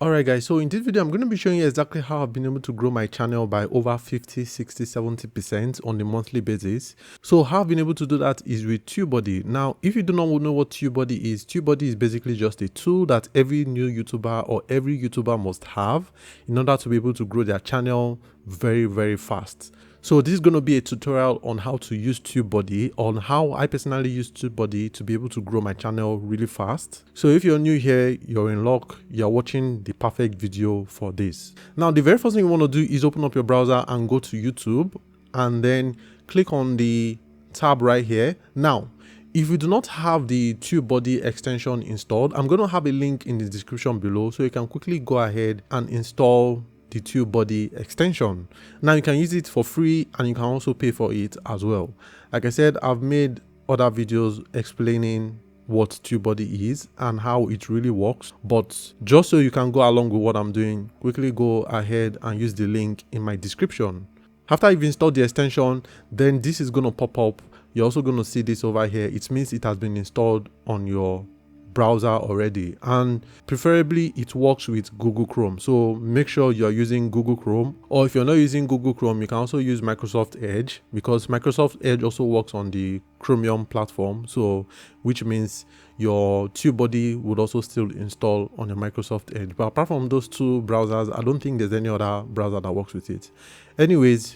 Alright guys, so in this video I'm going to be showing you exactly how I've been able to grow my channel by over 50, 60, 70% on a monthly basis. So how I've been able to do that is with Tubebuddy. Now, if you do not know what Tubebuddy is basically just a tool that every new YouTuber or every YouTuber must have in order to be able to grow their channel very fast. So this is going to be a tutorial on how to use Tubebuddy, on how I personally use Tubebuddy to be able to grow my channel really fast. So if you're new here, you're in luck, you're watching the perfect video for this. Now, the very first thing you want to do is open up your browser and go to YouTube and then click on the tab right here. Now, if you do not have the Tubebuddy extension installed, I'm going to have a link in the description below so you can quickly go ahead and install the Tubebuddy extension. Now you can use it for free and you can also pay for it as well. Like I said, I've made other videos explaining what Tubebuddy is and how it really works, but just so you can go along with what I'm doing, quickly go ahead and use the link in my description. After you've installed the extension, then this is going to pop up. You're also going to see this over here. It means it has been installed on your browser already, and preferably it works with Google Chrome, so make sure you're using Google Chrome. Or if you're not using Google Chrome, you can also use Microsoft Edge, because Microsoft Edge also works on the Chromium platform, so which means your Tubebuddy would also still install on your Microsoft Edge. But apart from those two browsers, I don't think there's any other browser that works with it. Anyways,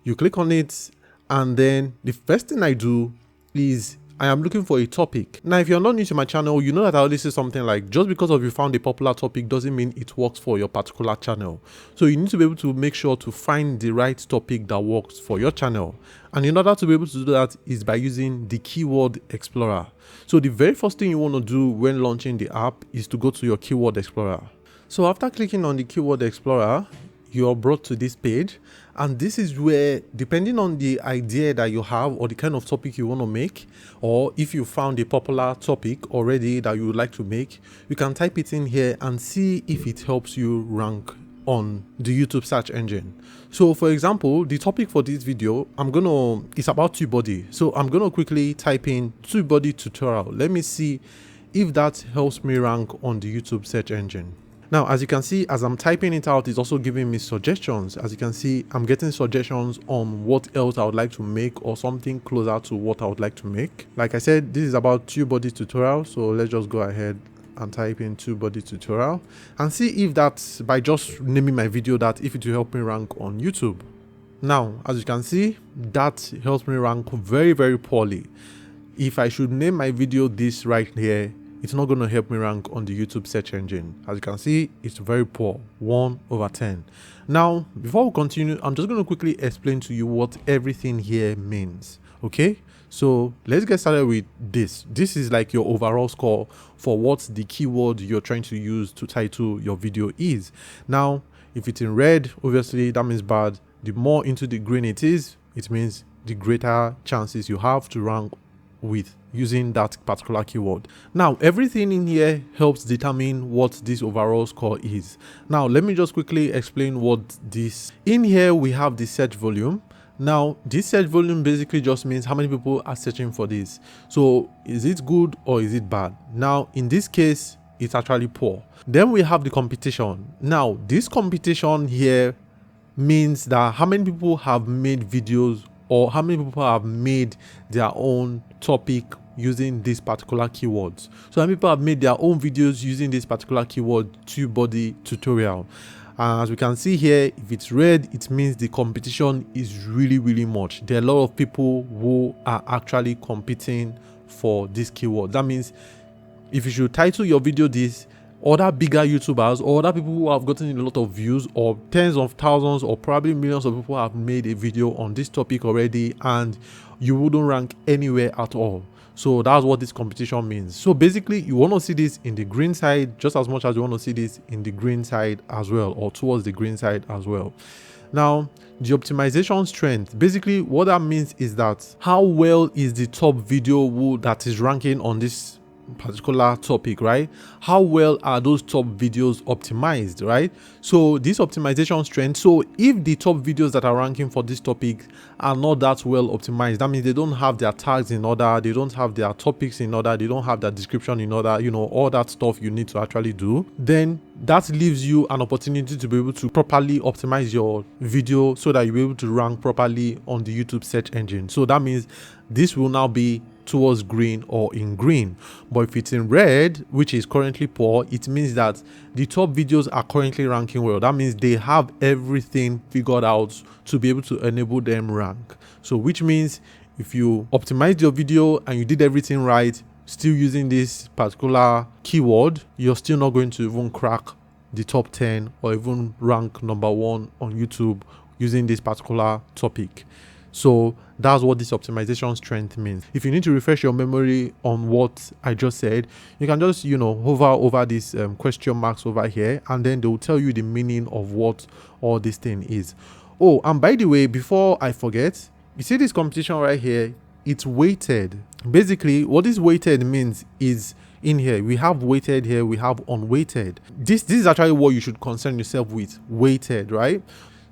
you click on it, and then the first thing I do is I am looking for a topic. Now, if you're not new to my channel, you know that I always say something like, just because of you found a popular topic doesn't mean it works for your particular channel. So you need to be able to make sure to find the right topic that works for your channel. And in order to be able to do that is by using the Keyword Explorer. So the very first thing you want to do when launching the app is to go to your Keyword Explorer. So after clicking on the Keyword Explorer, you are brought to this page, and this is where, depending on the idea that you have or the kind of topic you want to make, or if you found a popular topic already that you would like to make, you can type it in here and see if it helps you rank on the YouTube search engine. So for example, the topic for this video, it's about Tubebuddy. So I'm gonna quickly type in Tubebuddy tutorial. Let me see if that helps me rank on the YouTube search engine. Now, as you can see, as I'm typing it out, it's also giving me suggestions. As you can see, I'm getting suggestions on what else I would like to make or something closer to what I would like to make. Like I said, this is about Tubebuddy tutorial. So let's just go ahead and type in Tubebuddy tutorial and see if that's, by just naming my video, that if it will help me rank on YouTube. Now, as you can see, that helps me rank very poorly. If I should name my video this right here, it's not going to help me rank on the YouTube search engine. As you can see, it's very poor, 1/10. Now, before we continue, I'm just going to quickly explain to you what everything here means. Okay, so let's get started with this. This is like your overall score for what the keyword you're trying to use to title your video is. Now, if it's in red, obviously that means bad. The more into the green it is, it means the greater chances you have to rank with using that particular keyword. Now, everything in here helps determine what this overall score is. Now, let me just quickly explain what this. In here, we have the search volume. Now, this search volume basically just means how many people are searching for this. So, is it good or is it bad? Now, in this case, it's actually poor. Then we have the competition. Now, this competition here means that how many people have made videos or how many people have made their own topic using this particular keywords. So how many people have made their own videos using this particular keyword, Tubebuddy tutorial. As we can see here, if it's red, it means the competition is really much. There are a lot of people who are actually competing for this keyword. That means if you should title your video this, other bigger YouTubers or other people who have gotten a lot of views, or tens of thousands or probably millions of people have made a video on this topic already, and you wouldn't rank anywhere at all. So that's what this competition means. So basically, you want to see this in the green side just as much as you want to see this in the green side as well, or towards the green side as well. Now, the optimization strength, basically what that means is that how well is the top video that is ranking on this particular topic, right? How well are those top videos optimized, right? So this optimization strength, so if the top videos that are ranking for this topic are not that well optimized, that means they don't have their tags in order, they don't have their topics in order, they don't have their description in order, you know, all that stuff you need to actually do, then that leaves you an opportunity to be able to properly optimize your video so that you'll be able to rank properly on the YouTube search engine. So that means this will now be towards green or in green. But if it's in red, which is currently poor, it means that the top videos are currently ranking well. That means they have everything figured out to be able to enable them rank. So which means if you optimized your video and you did everything right, still using this particular keyword, you're still not going to even crack the top 10 or even rank number 1 on YouTube using this particular topic. So that's what this optimization strength means. If you need to refresh your memory on what I just said, you can just, you know, hover over these question marks over here, and then they will tell you the meaning of what all this thing is. Oh, and by the way, before I forget, you see this competition right here, it's weighted. Basically, what this weighted means is in here, we have weighted here, we have unweighted. This is actually what you should concern yourself with, weighted, right?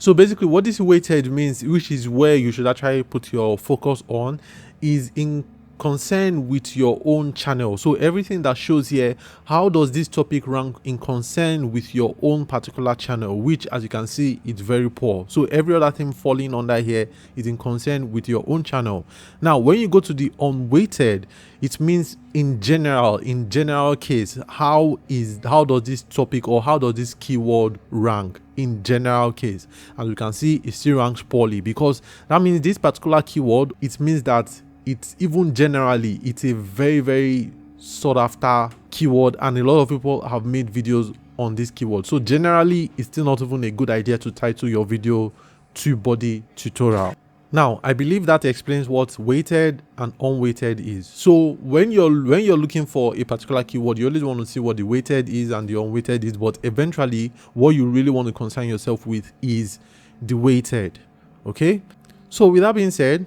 So basically what this weighted means, which is where you should actually put your focus on, is in concern with your own channel. So everything that shows here, how does this topic rank in concern with your own particular channel, which as you can see, it's very poor. So every other thing falling under here is in concern with your own channel. Now when you go to the unweighted, it means in general case, how does this topic or how does this keyword rank in general case? As you can see, it still ranks poorly, because that means this particular keyword, it means that it's even generally, it's a very, very sought after keyword, and a lot of people have made videos on this keyword. So generally, it's still not even a good idea to title your video Tubebuddy tutorial. Now, I believe that explains what weighted and unweighted is. So when you're looking for a particular keyword, you always want to see what the weighted is and the unweighted is, but eventually what you really want to concern yourself with is the weighted. Okay? So with that being said,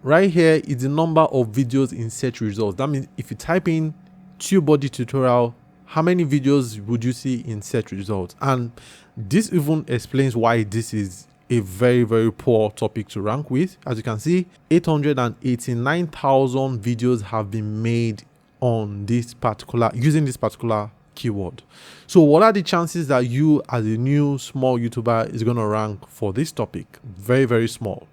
right here is the number of videos in search results. That means if you type in Tubebuddy tutorial, how many videos would you see in search results? And this even explains why this is a very, very poor topic to rank with. As you can see, 889,000 videos have been made on this particular, using this particular keyword. So what are the chances that you as a new small YouTuber is going to rank for this topic? Very, very small.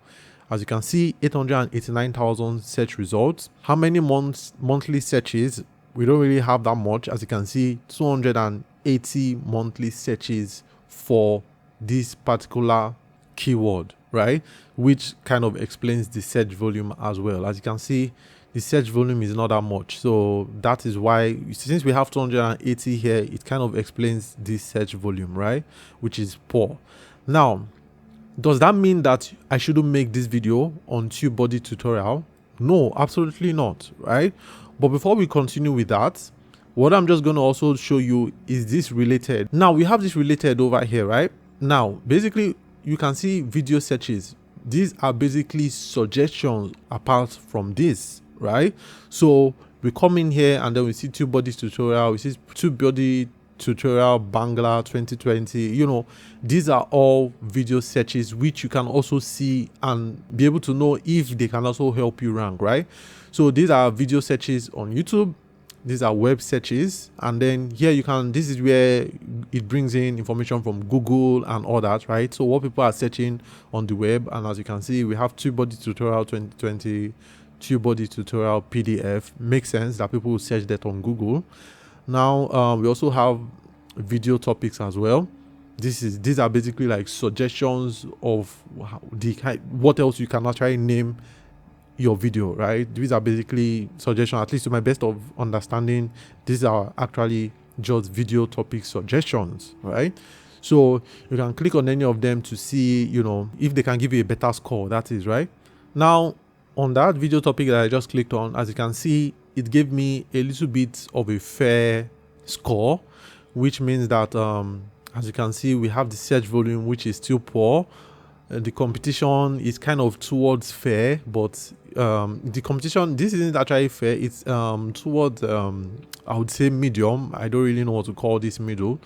As you can see, 889,000 search results. How many monthly searches? We don't really have that much. As you can see, 280 monthly searches for this particular keyword, right? Which kind of explains the search volume as well. As you can see, the search volume is not that much. So that is why, since we have 280 here, it kind of explains this search volume, right? Which is poor. Now, does that mean that I shouldn't make this video on Tubebuddy tutorial? No, absolutely not, right? But before we continue with that, what I'm just going to also show you is this related. Now we have this related over here, right? Now, basically, you can see video searches. These are basically suggestions apart from this, right? So we come in here and then we see Tubebuddy tutorial, we see Tubebuddy tutorial Bangla 2020. You know, these are all video searches which you can also see and be able to know if they can also help you rank, right? So these are video searches on YouTube, these are web searches, and then here you can, this is where it brings in information from Google and all that, right? So what people are searching on the web, and as you can see, we have Tubebuddy tutorial 2020, Tubebuddy tutorial PDF. Makes sense that people will search that on Google. Now we also have video topics as well. These are basically like suggestions of what else you can actually name your video, right? These are basically suggestions, at least to my best of understanding. These are actually just video topic suggestions, right? So you can click on any of them to see, you know, if they can give you a better score, that is, right? Now on that video topic that I just clicked on, as you can see, it gave me a little bit of a fair score, which means that as you can see, we have the search volume, which is still poor. the competition is kind of towards fair, but the competition, this isn't actually fair. It's towards I would say medium. I don't really know what to call this middle.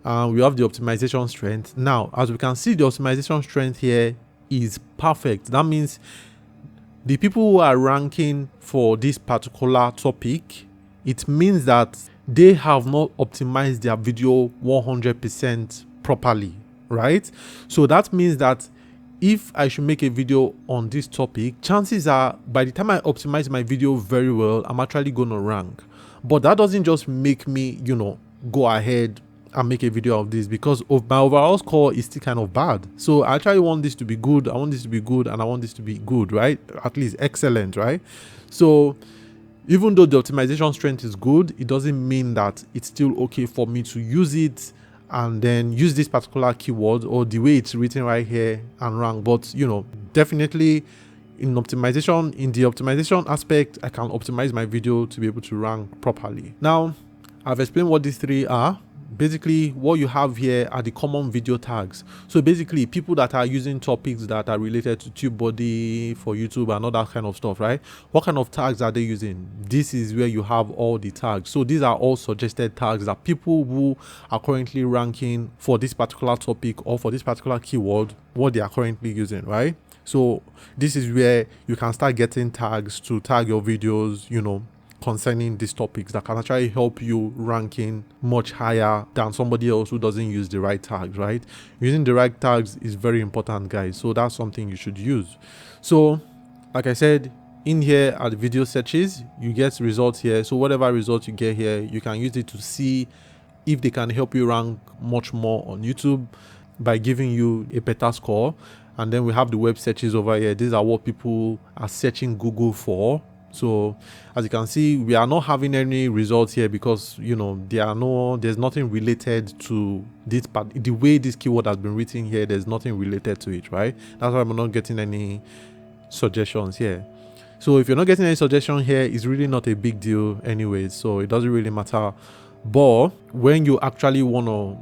We have the optimization strength. Now, as we can see, the optimization strength here is perfect. That means the people who are ranking for this particular topic, it means that they have not optimized their video 100% properly, right? So that means that if I should make a video on this topic, chances are by the time I optimize my video very well, I'm actually going to rank. But that doesn't just make me, go ahead and make a video of this, because of my overall score is still kind of bad. So I actually want this to be good, I want this to be good, and I want this to be good, right? At least excellent, right? So even though the optimization strength is good, it doesn't mean that it's still okay for me to use it and then use this particular keyword or the way it's written right here and rank. But definitely in the optimization aspect, I can optimize my video to be able to rank properly. Now, I've explained what these three are. Basically, what you have here are the common video tags. So basically, people that are using topics that are related to Tubebuddy for YouTube and all that kind of stuff, right? What kind of tags are they using? This is where you have all the tags. So these are all suggested tags that people who are currently ranking for this particular topic or for this particular keyword, what they are currently using, right? So this is where you can start getting tags to tag your videos, concerning these topics that can actually help you ranking much higher than somebody else who doesn't use the right tags, right? Using the right tags is very important, guys. So that's something you should use. So like I said, in here are the video searches. You get results here. So whatever results you get here, you can use it to see if they can help you rank much more on YouTube by giving you a better score. And then we have the web searches over here. These are what people are searching Google for. So as you can see, we are not having any results here because there's nothing related to this part. The way this keyword has been written here, there's nothing related to it, right? That's why I'm not getting any suggestions here. So if you're not getting any suggestion here, it's really not a big deal anyway, so it doesn't really matter. But when you actually want to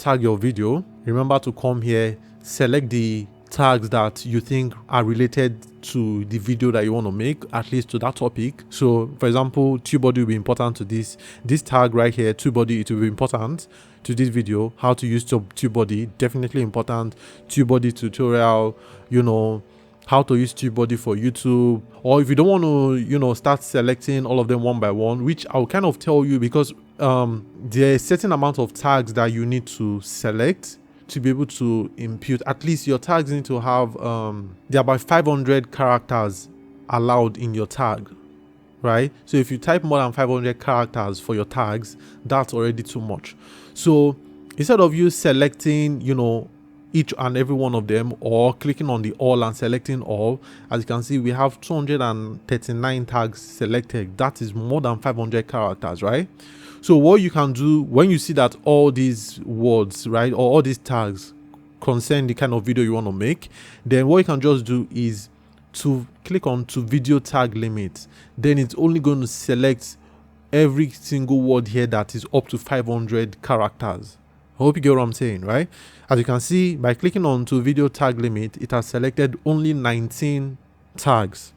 tag your video, remember to come here, select the tags that you think are related to the video that you want to make, at least to that topic. So for example, Tubebuddy will be important to this tag right here. Tubebuddy, it will be important to this video. How to use Tubebuddy, definitely important. Tubebuddy tutorial, how to use Tubebuddy for YouTube. Or if you don't want to start selecting all of them one by one, which I'll kind of tell you, because there are certain amount of tags that you need to select to be able to impute. At least your tags need to have there are about 500 characters allowed in your tag, right? So if you type more than 500 characters for your tags, that's already too much. So instead of you selecting each and every one of them, or clicking on the all and selecting all, as you can see, we have 239 tags selected. That is more than 500 characters, right? So what you can do when you see that all these words, right, or all these tags concern the kind of video you want to make, then what you can just do is to click on to video tag limit. Then it's only going to select every single word here that is up to 500 characters. I hope you get what I'm saying, right? As you can see, by clicking on to video tag limit, it has selected only 19 tags,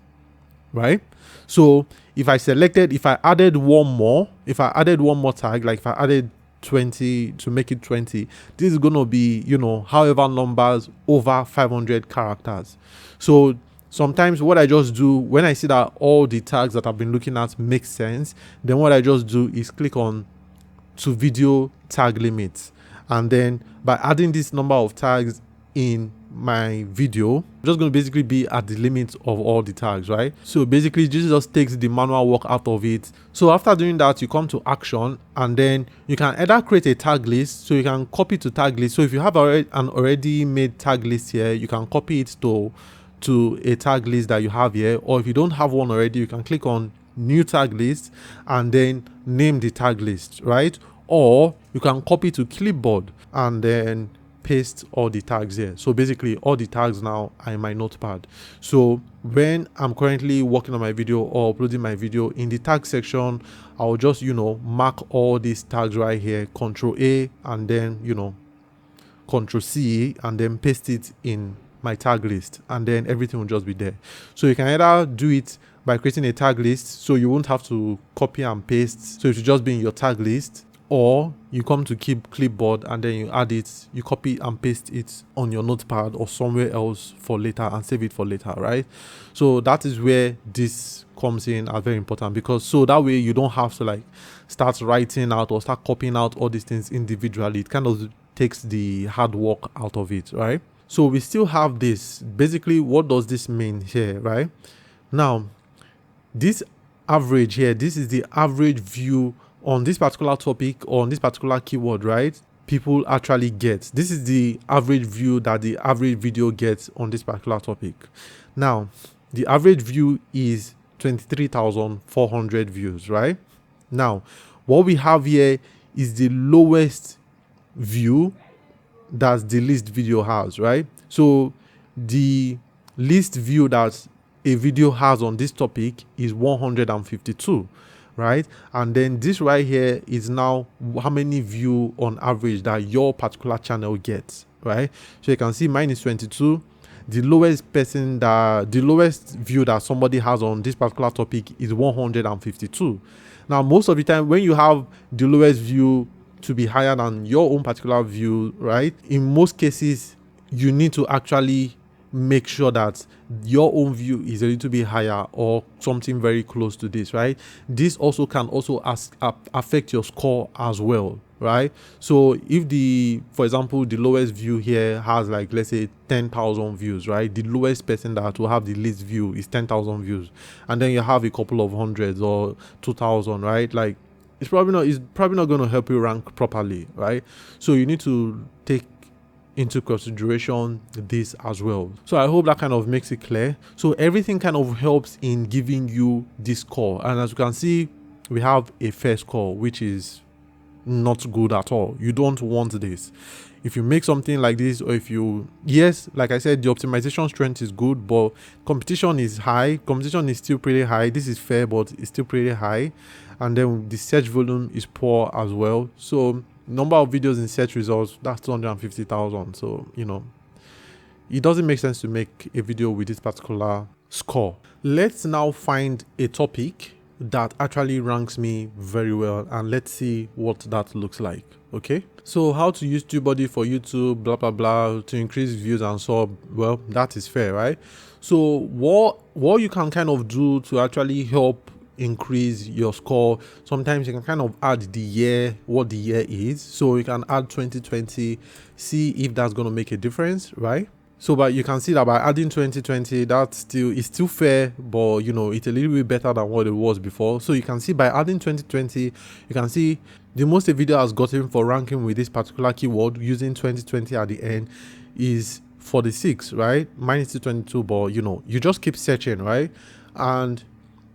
right? So if I added one more tag, like if I added 20 to make it 20, this is going to be, however numbers over 500 characters. So sometimes what I just do when I see that all the tags that I've been looking at make sense, then what I just do is click on to video tag limit. And then by adding this number of tags in my video, I'm just going to basically be at the limit of all the tags, right? So basically this just takes the manual work out of it. So after doing that, you come to action, and then you can either create a tag list, so you can copy to tag list. So if you have an already made tag list here, you can copy it to a tag list that you have here. Or if you don't have one already, you can click on new tag list and then name the tag list, right? Or you can copy to clipboard and then paste all the tags here. So basically all the tags now are in my notepad. So when I'm currently working on my video or uploading my video, in the tag section, I'll just mark all these tags right here, Control A, and then Control C, and then paste it in my tag list, and then everything will just be there. So you can either do it by creating a tag list, so you won't have to copy and paste, so it will just be in your tag list, or you come to keep clipboard and then you add it, you copy and paste it on your notepad or somewhere else for later and save it for later, right? So that is where this comes in as very important, because so that way you don't have to like start writing out or start copying out all these things individually. It kind of takes the hard work out of it, right? So we still have this. Basically, what does this mean here, right? Now, this average here, this is the average view on this particular topic or on this particular keyword, right? People actually get. This is the average view that the average video gets on this particular topic. Now, the average view is 23,400 views, right? Now, what we have here is the lowest view that the least video has, right? So the least view that a video has on this topic is 152, right? And then this right here is now how many view on average that your particular channel gets, right? So you can see mine is 22. The lowest view that somebody has on this particular topic is 152. Now, most of the time when you have the lowest view to be higher than your own particular view, right, in most cases you need to actually make sure that your own view is a little bit higher or something very close to this, right? This also can also affect your score as well, right? So if for example, the lowest view here has like, let's say 10,000 views, right? The lowest person that will have the least view is 10,000 views, and then you have a couple of hundreds or 2,000, right? Like it's probably not going to help you rank properly, right? So you need to take into consideration this as well. So I hope that kind of makes it clear. So everything kind of helps in giving you this score, and as you can see, we have a fair score, which is not good at all. You don't want this. If you make something like this, or if you, yes, like I said, the optimization strength is good, but competition is high. Competition is still pretty high. This is fair, but it's still pretty high. And then the search volume is poor as well. So number of videos in search results, that's 250,000. So, you know, it doesn't make sense to make a video with this particular score. Let's now find a topic that actually ranks me very well, and let's see what that looks like. Okay, so how to use Tubebuddy for YouTube, blah blah blah, to increase views and sub. Well, that is fair, right? So what you can kind of do to actually help increase your score, sometimes you can kind of add the year, what the year is. So you can add 2020, see if that's going to make a difference, right? So but you can see that by adding 2020, it's still fair, but you know, it's a little bit better than what it was before. So you can see by adding 2020, you can see the most a video has gotten for ranking with this particular keyword using 2020 at the end is 46, right? Mine is 22, but you know, you just keep searching, right? And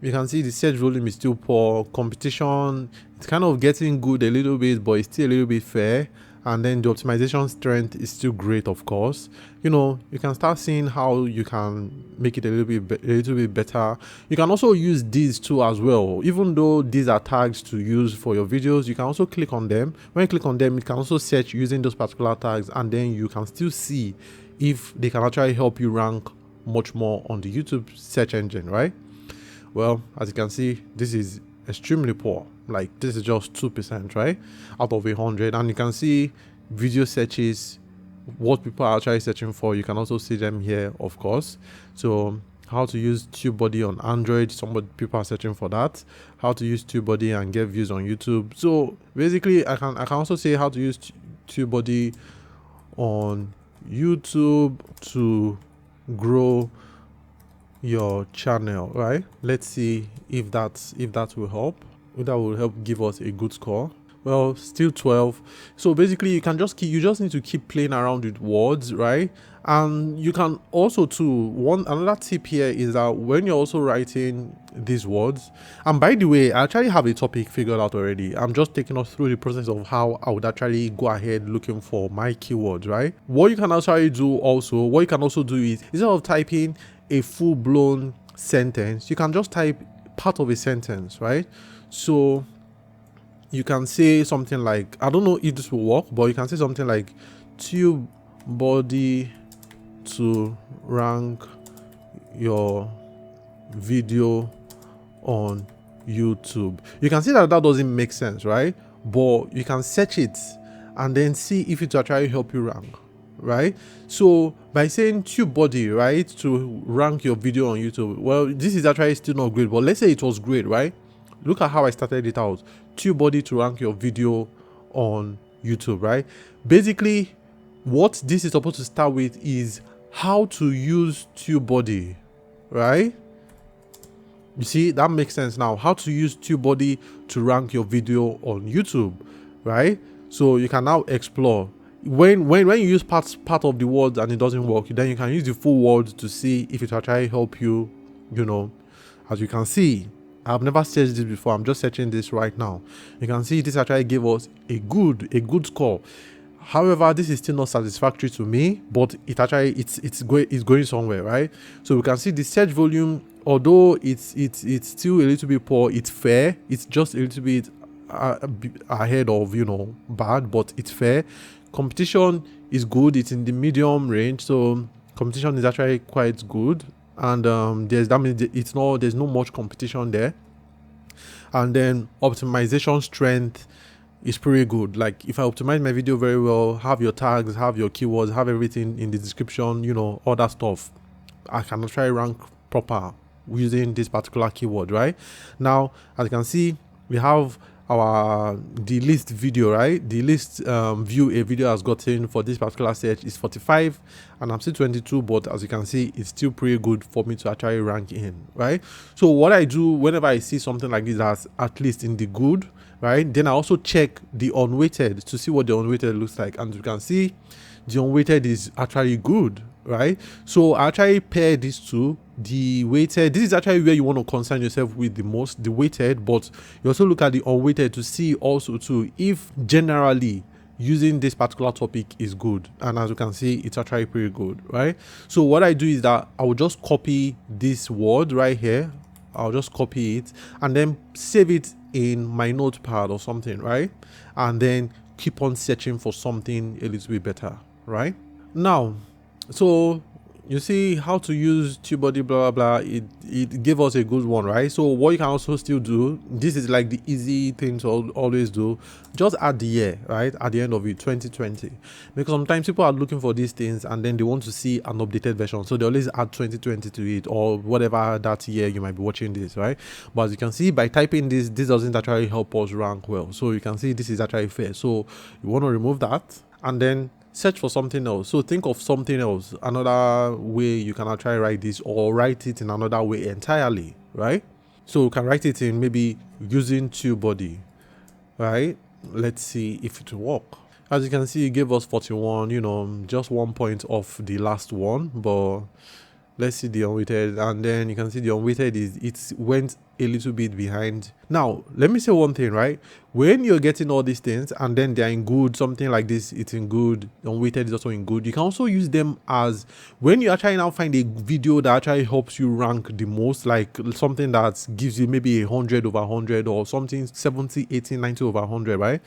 you can see the search volume is still poor. Competition, it's kind of getting good a little bit, but it's still a little bit fair. And then the optimization strength is still great, of course. You know, you can start seeing how you can make it a little bit better. You can also use these too as well. Even though these are tags to use for your videos, you can also click on them. When you click on them, you can also search using those particular tags, and then you can still see if they can actually help you rank much more on the YouTube search engine, right? Well, as you can see, this is extremely poor. Like this is just 2%, right, out of 100. And you can see video searches, what people are actually searching for. You can also see them here, of course. So how to use Tubebuddy on Android, people are searching for that. How to use Tubebuddy and get views on YouTube. So basically I can also say how to use Tubebuddy on YouTube to grow your channel, right? Let's see if that will help. If that will help give us a good score. Well, still 12. So basically you just need to keep playing around with words, right? And you can also another tip here is that when you're also writing these words, and by the way, I actually have a topic figured out already. I'm just taking us through the process of how I would actually go ahead looking for my keywords, right? What you can also do is, instead of typing a full-blown sentence, you can just type part of a sentence, right? So you can say something like, I don't know if this will work, but you can say something like Tubebuddy to rank your video on YouTube. You can see that doesn't make sense, right? But you can search it and then see if it will actually help you rank, right? So by saying Tubebuddy, right, to rank your video on YouTube, well, this is actually still not great, but let's say it was great, right? Look at how I started it out. Tubebuddy to rank your video on YouTube, right? Basically, what this is supposed to start with is how to use Tubebuddy, right? You see, that makes sense now. How to use Tubebuddy to rank your video on YouTube, right? So you can now explore. When you use part of the word and it doesn't work, then you can use the full word to see if it will actually help you, you know. As you can see, I've never searched this before. I'm just searching this right now. You can see this actually gave us a good score. However, this is still not satisfactory to me, but it actually it's going somewhere, right? So we can see the search volume, although it's still a little bit poor, it's fair. It's just a little bit ahead of, you know, bad, but it's fair. Competition is good. It's in the medium range, so competition is actually quite good. And there's no much competition there. And then optimization strength is pretty good. Like if I optimize my video very well, have your tags, have your keywords, have everything in the description, you know, all that stuff, I can try rank proper using this particular keyword, right? Now, as you can see, we have the list video, right? The list view a video has gotten for this particular search is 45, and I'm still 22, but as you can see, it's still pretty good for me to actually rank in, right? So what I do whenever I see something like this that's at least in the good, right, then I also check the unweighted to see what the unweighted looks like, and you can see the unweighted is actually good, right? So I actually pair these two. The weighted, this is actually where you want to concern yourself with the most, the weighted, but you also look at the unweighted to see also too if generally using this particular topic is good. And as you can see, it's actually pretty good, right? So what I do is that I will just copy this word right here. I'll just copy it and then save it in my notepad or something, right? And then keep on searching for something a little bit better, right? Now, so you see how to use Tubebuddy, blah blah blah. It gave us a good one, right? So what you can also still do, this is like the easy thing to always do, just add the year, right, at the end of it, 2020, because sometimes people are looking for these things and then they want to see an updated version, so they always add 2020 to it, or whatever that year you might be watching this, right? But as you can see, by typing this doesn't actually help us rank well. So you can see this is actually fair, so you want to remove that and then search for something else. So think of something else, another way you can actually write this, or write it in another way entirely, right? So you can write it in maybe using Tubebuddy, right? Let's see if it will work. As you can see, it gave us 41, you know, just 1 point off the last one, but let's see the unweighted, and then you can see the unweighted it went a little bit behind. Now let me say one thing, right? When you're getting all these things and then they're in good, something like this, it's in good, the unweighted is also in good, you can also use them as when you actually now find a video that actually helps you rank the most, like something that gives you maybe 100 over 100 or something 70, 80, 90 over 100, right?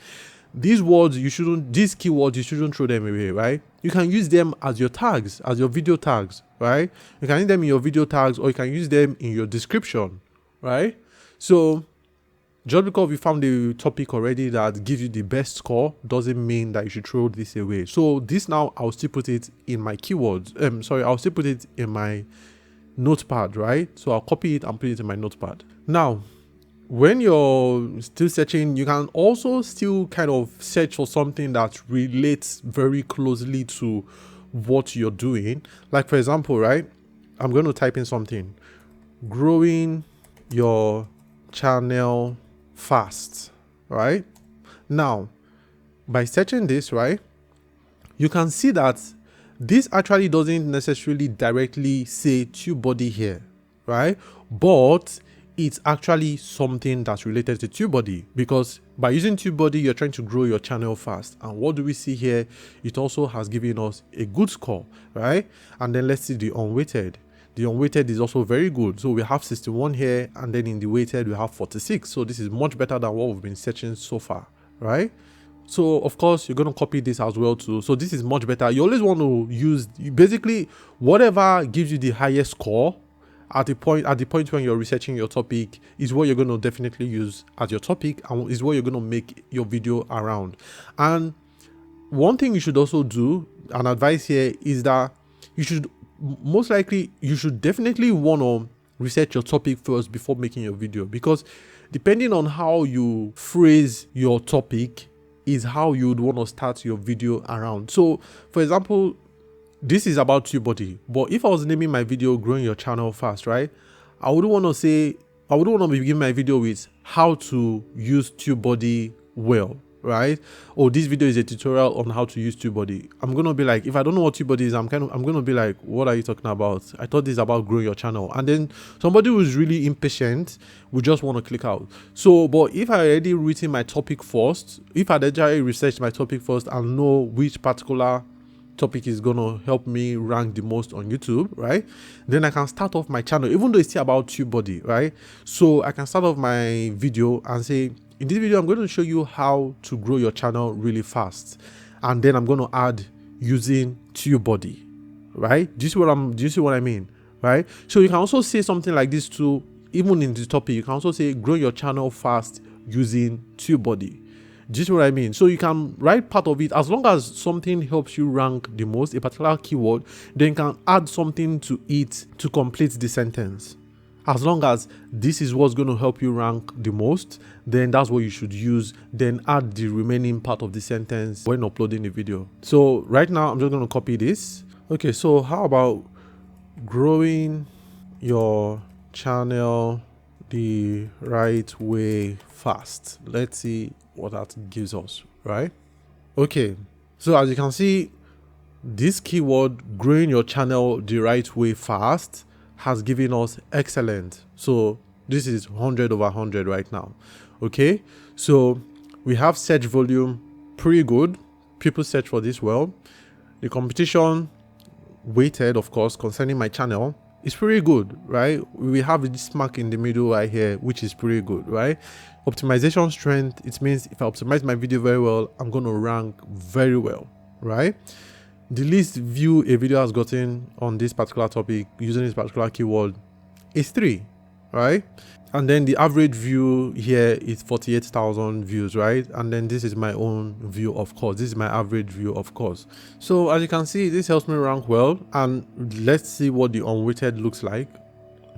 These words these keywords, you shouldn't throw them away, right? You can use them as your tags, as your video tags, right? You can use them in your video tags, or you can use them in your description, right? So just because we found a topic already that gives you the best score doesn't mean that you should throw this away. So this now, I'll still put it in my keywords. I'll still put it in my notepad, right? So I'll copy it and put it in my notepad. Now, when you're still searching, you can also still kind of search for something that relates very closely to what you're doing. Like for example, right, I'm going to type in something, growing your channel fast, right? Now by searching this, right, you can see that this actually doesn't necessarily directly say Tubebuddy here, right? But it's actually something that's related to Tubebuddy, because by using Tubebuddy, you're trying to grow your channel fast. And what do we see here? It also has given us a good score, right? And then let's see the unweighted. The unweighted is also very good. So we have 61 here, and then in the weighted we have 46. So this is much better than what we've been searching so far, right? So of course you're going to copy this as well too. So this is much better. You always want to use basically whatever gives you the highest score at the point when you're researching your topic is what you're going to definitely use as your topic, and is what you're going to make your video around. And one thing you should also do, an advice here, is that you should definitely want to research your topic first before making your video, because depending on how you phrase your topic is how you would want to start your video around. So for example, this is about Tubebuddy, but if I was naming my video "Growing Your Channel Fast," right, I wouldn't want to begin my video with how to use Tubebuddy well, right? Or this video is a tutorial on how to use Tubebuddy. I'm gonna be like, if I don't know what Tubebuddy is, I'm gonna be like, what are you talking about? I thought this is about growing your channel. And then somebody who's really impatient will just want to click out. So, but if I already written my topic first, if I already researched my topic first and know which particular topic is gonna help me rank the most on YouTube, right, then I can start off my channel, even though it's still about Tubebuddy, right? So I can start off my video and say, in this video I'm going to show you how to grow your channel really fast, and then I'm going to add using Tubebuddy, right? Do you see what I mean, right? So you can also say something like this too, even in this topic. You can also say grow your channel fast using Tubebuddy. Do you see what I mean? So you can write part of it, as long as something helps you rank the most, a particular keyword, then you can add something to it to complete the sentence. As long as this is what's going to help you rank the most, then that's what you should use. Then add the remaining part of the sentence when uploading the video. So right now I'm just going to copy this. Okay, so how about growing your channel the right way fast? Let's see what that gives us, right? Okay, so as you can see, this keyword growing your channel the right way fast has given us excellent. So this is 100 over 100 right now. Okay, so we have search volume, pretty good. People search for this well. The competition weighted, of course, concerning my channel, is pretty good, right? We have this mark in the middle right here, which is pretty good, right? Optimization strength, it means if I optimize my video very well, I'm going to rank very well, right? The least view a video has gotten on this particular topic using this particular keyword is 3, right? And then the average view here is 48,000 views, right? And then this is my own view, of course. This is my average view, of course. So as you can see, this helps me rank well. And let's see what the unweighted looks like.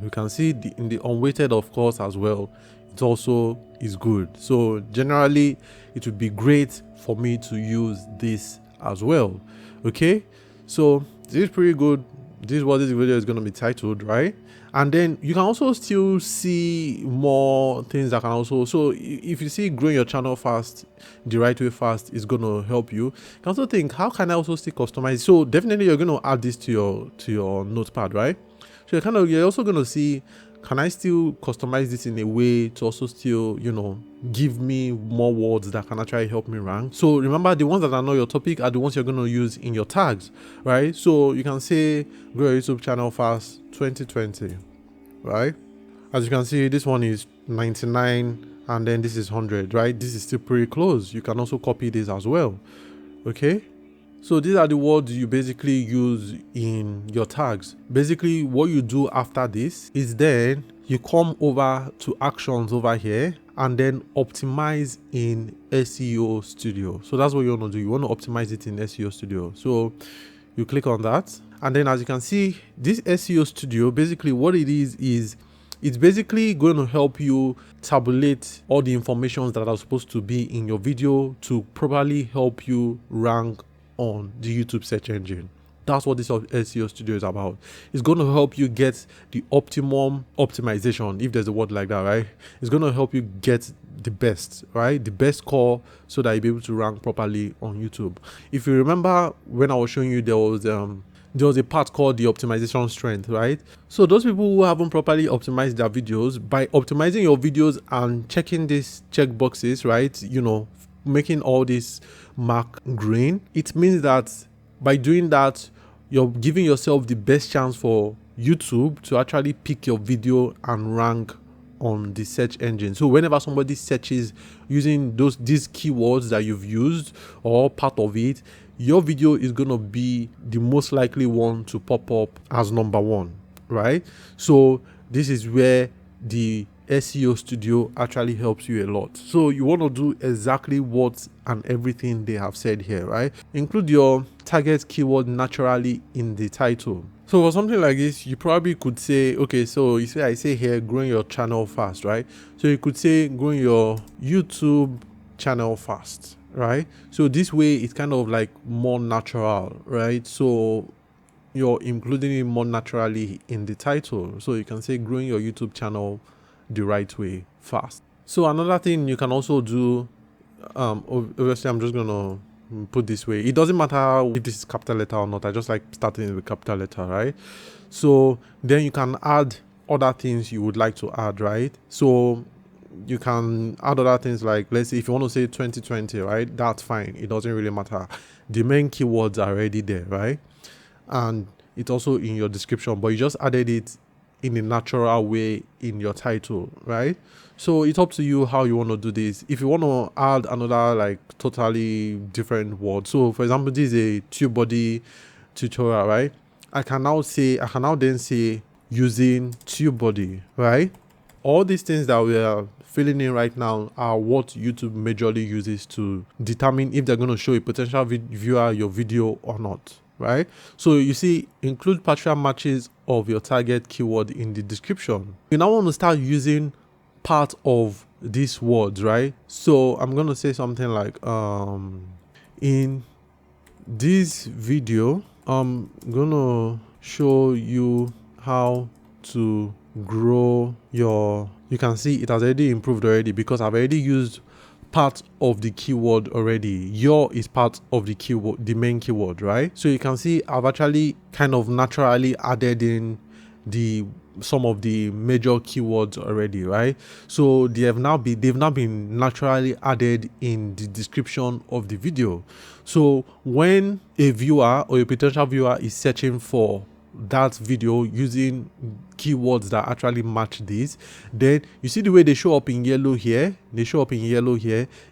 You can see in the unweighted, of course, as well, it also is good. So generally, it would be great for me to use this as well. Okay, so this is pretty good. This is what this video is going to be titled, right? And then you can also still see more things that can also, so if you see growing your channel fast the right way fast is going to help you. You can also think, how can I also still customize? So definitely you're going to add this to your notepad, right? So you're also going to see, can I still customize this in a way to also still, you know, give me more words that can actually help me rank? So remember, the ones that are not your topic are the ones you're going to use in your tags, right? So you can say grow your YouTube channel fast 2020, right? As you can see, this one is 99 and then this is 100, right? This is still pretty close. You can also copy this as well. Okay, so these are the words you basically use in your tags. Basically what you do after this is then you come over to actions over here and then optimize in SEO Studio. So that's what you want to do. You want to optimize it in SEO Studio. So you click on that, and then as you can see, this SEO Studio, basically what it is it's basically going to help you tabulate all the information that are supposed to be in your video to properly help you rank on the YouTube search engine. That's what this SEO Studio is about. It's going to help you get the optimum optimization, if there's a word like that, right? It's going to help you get the best, right? The best score so that you'll be able to rank properly on YouTube. If you remember when I was showing you, there was a part called the optimization strength, right? So those people who haven't properly optimized their videos, by optimizing your videos and checking these check boxes, right? You know, making all this mark green, it means that by doing that, you're giving yourself the best chance for YouTube to actually pick your video and rank on the search engine. So whenever somebody searches using these keywords that you've used or part of it, your video is going to be the most likely one to pop up as number one, right? So this is where the SEO Studio actually helps you a lot. So you want to do exactly what and everything they have said here, right? Include your target keyword naturally in the title. So for something like this, you probably could say, okay, so you see, I say here, growing your channel fast, right? So you could say growing your YouTube channel fast, right? So this way it's kind of like more natural, right? So you're including it more naturally in the title. So you can say growing your YouTube channel the right way fast. So another thing you can also do, obviously I'm just gonna put this way, it doesn't matter if this is capital letter or not, I just like starting with capital letter, right? So then you can add other things you would like to add, right? So you can add other things like, let's say if you want to say 2020, right? That's fine, it doesn't really matter. The main keywords are already there, right? And it's also in your description, but you just added it in a natural way in your title, right? So it's up to you how you want to do this. If you want to add another like totally different word, so for example, this is a Tubebuddy tutorial, right? I can now then say using Tubebuddy, right? All these things that we are filling in right now are what YouTube majorly uses to determine if they're going to show a potential viewer your video or not, right? So you see, include partial matches of your target keyword in the description. You now want to start using part of these words, right? So I'm going to say something like, in this video, I'm going to show you how to grow your, you can see it has already improved already because I've already used part of the keyword already. Your is part of the keyword, the main keyword, right? So you can see I've actually kind of naturally added in some of the major keywords already, right? So they've now been naturally added in the description of the video. So when a viewer or a potential viewer is searching for that video using keywords that actually match this, then you see the way they show up in yellow here,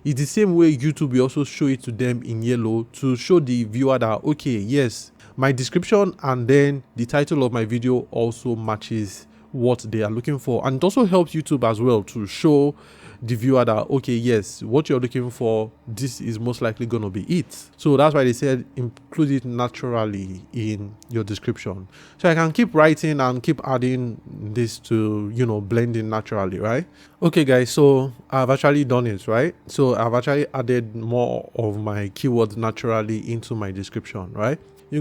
it's the same way YouTube will also show it to them in yellow to show the viewer that, okay, yes, my description and then the title of my video also matches what they are looking for. And it also helps YouTube as well to show the viewer that, okay, yes, what you're looking for, this is most likely going to be it. So that's why they said include it naturally in your description. So I can keep writing and keep adding this to, you know, blend in naturally, right? Okay guys, so I've actually done it, right? So I've actually added more of my keywords naturally into my description, right? You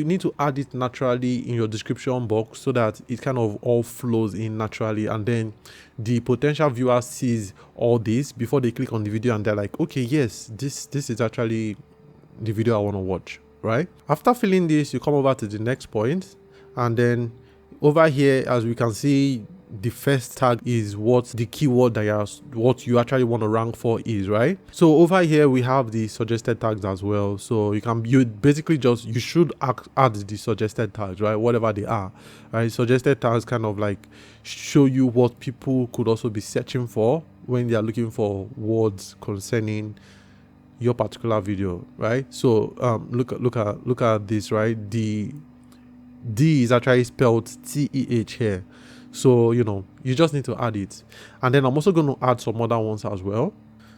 need to add it naturally in your description box so that it kind of all flows in naturally, and then the potential viewer sees all this before they click on the video and they're like, okay, yes, this is actually the video I want to watch, right? After filling this, you come over to the next point, and then over here, as we can see, the first tag is what the keyword that what you actually want to rank for is, right? So over here we have the suggested tags as well. So you should add the suggested tags, right? Whatever they are, right? Suggested tags kind of like show you what people could also be searching for when they are looking for words concerning your particular video, right? So look at this, right? The D is actually spelled TEH here. So, you know, you just need to add it. And then I'm also going to add some other ones as well.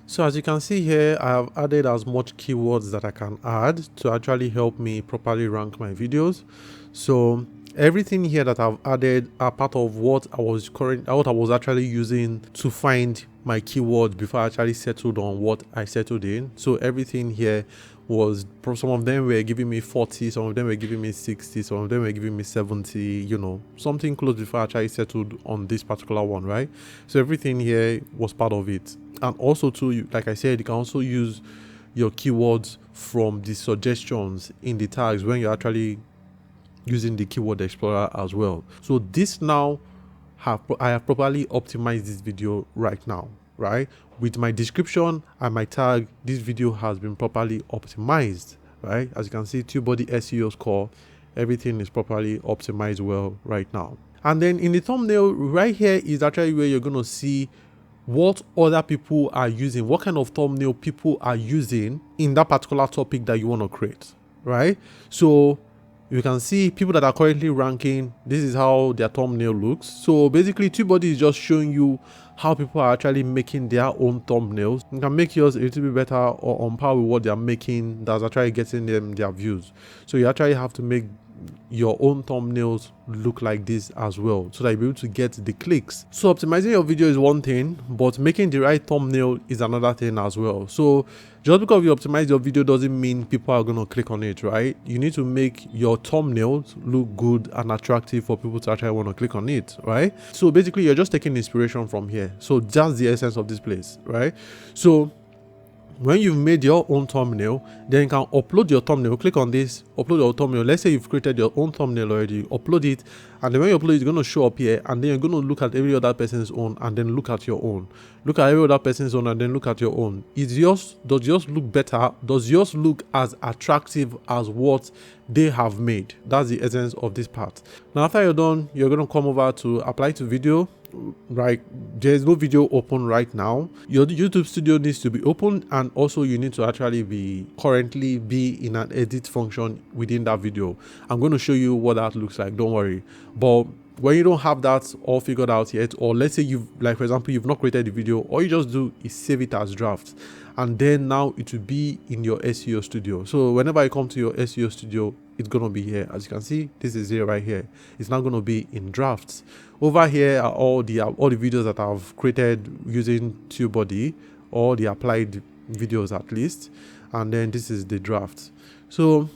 So as you can see here, I have added as much keywords that I can add to actually help me properly rank my videos. So everything here that I've added are part of what I was actually using to find my keywords before I actually settled on what I settled in. So everything here was, some of them were giving me 40, some of them were giving me 60, some of them were giving me 70, you know, something close before I actually settled on this particular one, right? So everything here was part of it. And also too, like I said, you can also use your keywords from the suggestions in the tags when you're actually using the keyword explorer as well. So this now I have properly optimized this video right now, right? With my description and my tag, this video has been properly optimized, right? As you can see, Tubebuddy SEO score, everything is properly optimized well right now. And then in the thumbnail right here is actually where you're going to see what other people are using, what kind of thumbnail people are using in that particular topic that you want to create, right? So you can see people that are currently ranking, this is how their thumbnail looks. So basically Tubebuddy is just showing you how people are actually making their own thumbnails. You can make yours a little bit better or on par with what they're making that's actually getting them their views. So you actually have to make your own thumbnails look like this as well, so that you'll be able to get the clicks. So optimizing your video is one thing, but making the right thumbnail is another thing as well. So just because you optimize your video doesn't mean people are going to click on it, right? You need to make your thumbnails look good and attractive for people to actually want to click on it, right? So basically you're just taking inspiration from here. So that's the essence of this place, right? So when you've made your own thumbnail, then you can upload your thumbnail. Click on this, upload your thumbnail. Let's say you've created your own thumbnail already, upload it, and then when you upload it, it's going to show up here, and then you're going to look at every other person's own and then look at your own. Look at every other person's own and then look at your own. Does yours look better? Does yours look as attractive as what they have made? That's the essence of this part. Now after you're done, you're going to come over to apply to video. Right, there's no video open right now. Your YouTube studio needs to be open, and also you need to actually currently be in an edit function within that video. I'm going to show you what that looks like, don't worry. But when you don't have that all figured out yet, or let's say you've, like for example, you've not created the video, all you just do is save it as drafts, and then now it will be in your SEO studio. So whenever I come to your SEO studio, it's going to be here. As you can see, this is here right here. It's not going to be in drafts. Over here are all the videos that I've created using Tubebuddy, all the applied videos at least, and then this is the draft. So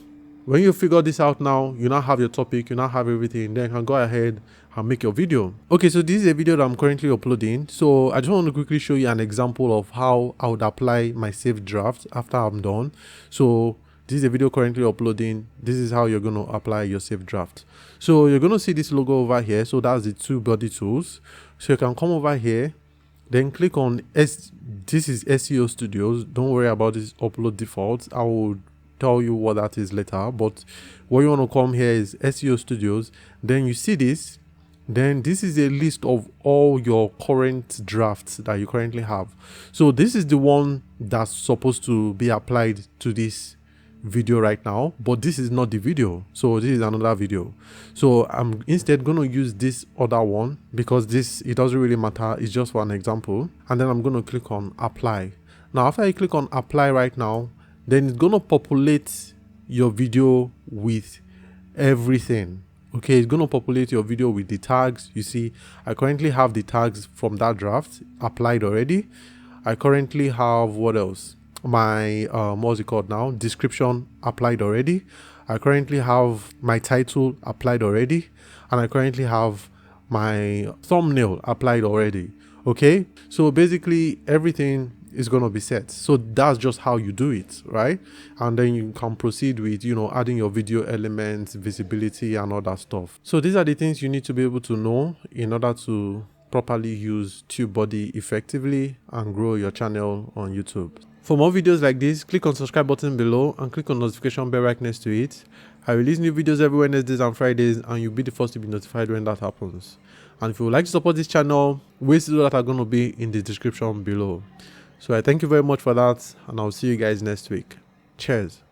when you figure this out now, you now have your topic, you now have everything, then you can go ahead and make your video. Okay, so this is a video that I'm currently uploading. So I just want to quickly show you an example of how I would apply my saved draft after I'm done. So this is a video currently uploading. This is how you're going to apply your saved draft. So you're going to see this logo over here. So that's the Tubebuddy tools. So you can come over here, then click on this is SEO Studios. Don't worry about this upload defaults. I will tell you what that is later. But what you want to come here is SEO Studios. Then you see this. Then this is a list of all your current drafts that you currently have. So this is the one that's supposed to be applied to this video right now, but this is not the video, so this is another video. So I'm instead going to use this other one because it doesn't really matter, it's just for an example. And then I'm going to click on apply. Now after I click on apply right now, then it's going to populate your video with everything. Okay, it's going to populate your video with the tags. You see, I currently have the tags from that draft applied already. I currently have, what else? My what's it called now, description applied already. I currently have my title applied already, and I currently have my thumbnail applied already. Okay, so basically everything is going to be set. So that's just how you do it, right? And then you can proceed with, you know, adding your video elements, visibility and all that stuff. So these are the things you need to be able to know in order to properly use Tubebuddy effectively and grow your channel on YouTube. For more videos like this, click on subscribe button below and click on notification bell right next to it. I release new videos every Wednesdays and Fridays, and you'll be the first to be notified when that happens. And if you would like to support this channel, ways to do that are going to be in the description below. So I thank you very much for that, and I'll see you guys next week. Cheers.